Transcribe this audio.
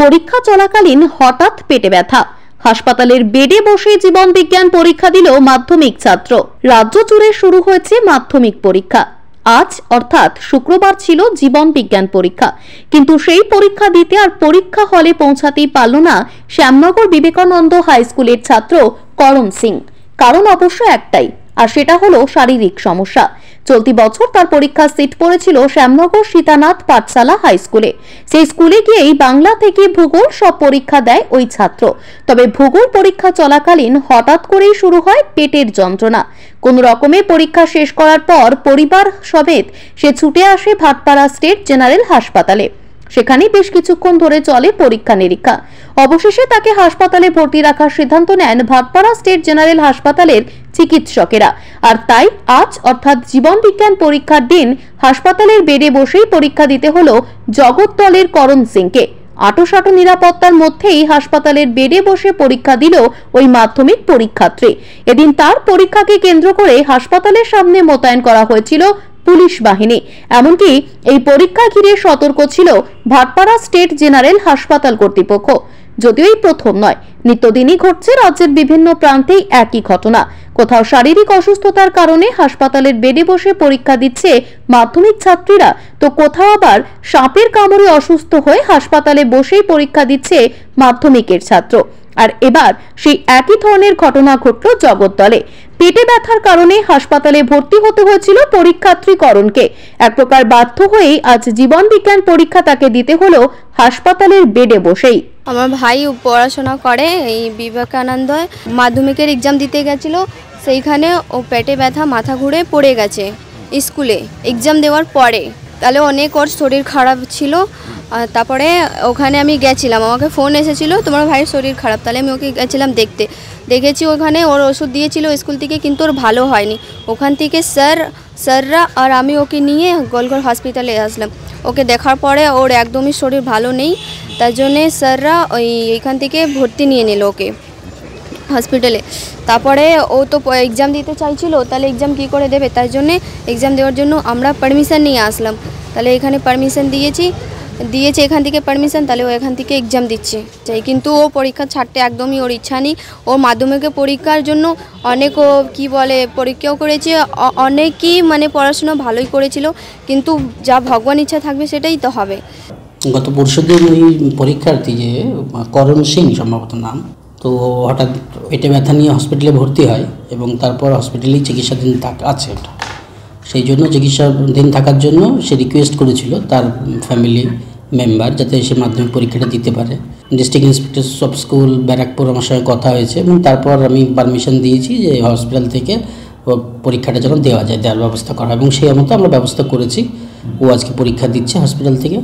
পরীক্ষা চলাকালীন হঠাৎ পেটে ব্যথা, হাসপাতালের বেডে বসে জীবন বিজ্ঞান পরীক্ষা দিল মাধ্যমিক ছাত্র। রাজ্য জুড়ে শুরু হয়েছে মাধ্যমিক পরীক্ষা। আজ অর্থাৎ শুক্রবার ছিল জীবন বিজ্ঞান পরীক্ষা, কিন্তু সেই পরীক্ষা দিতে আর পরীক্ষা হলে পৌঁছাতেই পারল না শ্যামনগর বিবেকানন্দ হাই স্কুলের ছাত্র করণ সিং। কারণ অবশ্য একটাই, আর সেটা হলো শারীরিক সমস্যা। চলতি বছর তার পরীক্ষার সিট পড়েছিল শ্যামনগর সীতানাথ পাঠশালা হাই স্কুলে। সেই স্কুলে গিয়েই বাংলা থেকে ভূগোল সব পরীক্ষা দেয় ওই ছাত্র। তবে ভূগোল পরীক্ষা চলাকালীন হঠাৎ করেই শুরু হয় পেটের যন্ত্রণা। কোন রকমে পরীক্ষা শেষ করার পর পরিবার সমেত সে ছুটে আসে ভাটপাড়া স্টেট জেনারেল হাসপাতালে। সেখানে বেশ কিছুক্ষণ ধরে চলে পরীক্ষা নিরীক্ষা। অবশেষে তাকে হাসপাতালে ভর্তি রাখার সিদ্ধান্ত নেন ভাটপাড়া স্টেট জেনারেল হাসপাতালের চিকিৎসকেরা। আর তাই আজ অর্থাৎ জীবন বিজ্ঞান পরীক্ষার দিন হাসপাতালের বেডে বসেই পরীক্ষা দিতে হলো জগদ্দলের করণ সিংকে। আঁটোসাঁটো নিরাপত্তার মধ্যেই হাসপাতালের বেডে বসে পরীক্ষা দিল ওই মাধ্যমিক পরীক্ষার্থী। এদিন তার পরীক্ষাকে কেন্দ্র করে হাসপাতালের সামনে মোতায়েন করা হয়েছিল পুলিশ বাহিনী। এমনকি এই পরীক্ষা ঘিরে সতর্ক ছিল ভাটপাড়া স্টেট জেনারেল হাসপাতাল কর্তৃপক্ষ। যদিও এই প্রথম নয়, নিত্যদিনই ঘটছে রাজ্যের বিভিন্ন প্রান্তেই একই ঘটনা। কোথাও শারীরিক অসুস্থতার কারণে হাসপাতালের বেডে বসে পরীক্ষা দিচ্ছে মাধ্যমিক ছাত্রীরা, তো কোথাও আবার সাপের কামড়ে অসুস্থ হয়ে হাসপাতালে বসেই পরীক্ষা দিচ্ছে মাধ্যমিকের ছাত্র। আর এবার সেই একই ধরনের ঘটনা ঘটল জগদ্দলে। পেটে ব্যথার কারণে হাসপাতালে ভর্তি হতে হয়েছিল পরীক্ষার্থী করণকে। এক প্রকার বাধ্য হয়েই আজ জীবন বিজ্ঞান পরীক্ষা তাকে দিতে হলো হাসপাতালের বেডে বসেই। আমার ভাই পড়াশোনা করে এই বিবেকানন্দ মাধ্যমিকের এক্সাম দিতে গেছিল, সেইখানে ও পেটে ব্যথা মাথা ঘুরে পড়ে গেছে স্কুলে এক্সাম দেওয়ার পরে। তাহলে অনেক ওর শরীর খারাপ ছিল। তারপরে ওখানে আমি গেছিলাম, আমাকে ফোন এসেছিল তোমার ভাইয়ের শরীর খারাপ। তাহলে আমি ওকে গেছিলাম দেখতে, দেখেছি ওখানে ওর ওষুধ দিয়েছিল স্কুল থেকে, কিন্তু ওর ভালো হয়নি। ওখান থেকে স্যাররা আর আমি ওকে নিয়ে গোলঘর হসপিটালে আসলাম। ওকে দেখার পরে ওর একদমই শরীর ভালো নেই, তার জন্যে স্যাররা এইখান থেকে ভর্তি নিয়ে নিল ওকে হসপিটালে। তারপরে ও তো এক্সাম দিতে চাইছিল, তাহলে এক্সাম কী করে দেবে, তাই জন্যে এক্সাম দেওয়ার জন্য আমরা পারমিশন নিয়ে আসলাম। তাহলে এখানে পারমিশন দিয়েছে এখান থেকে পারমিশন, তাহলে ও এখান থেকে এক্সাম দিচ্ছে চাই। কিন্তু ও পরীক্ষা ছাড়তে একদমই ওর ইচ্ছা নেই। ওর মাধ্যমিকের পরীক্ষার জন্য অনেক ও কী বলে পরীক্ষাও করেছে, অনেকই মানে পড়াশোনা ভালোই করেছিল, কিন্তু যা ভগবান ইচ্ছা থাকবে সেটাই তো হবে। গত পরশুদিন ওই পরীক্ষার্থী যে করণ সিং সম্ভবত নাম, তো হঠাৎ পেটে ব্যথা নিয়ে হসপিটালে ভর্তি হয় এবং তারপর হসপিটালেই চিকিৎসাধীন আছে। সেই জন্য চিকিৎসাধীন থাকার জন্য সে রিকোয়েস্ট করেছিল তার ফ্যামিলি মেম্বার যাতে সে মাধ্যমিক পরীক্ষাটা দিতে পারে। District inspector of school Barrackpore আমার সঙ্গে কথা হয়েছে এবং তারপর আমি পারমিশন দিয়েছি যে হসপিটাল থেকে পরীক্ষাটা যেন দেওয়ার ব্যবস্থা করা হয়, এবং সেই মতো আমরা ব্যবস্থা করেছি। ও আজকে পরীক্ষা দিচ্ছে হসপিটাল থেকে।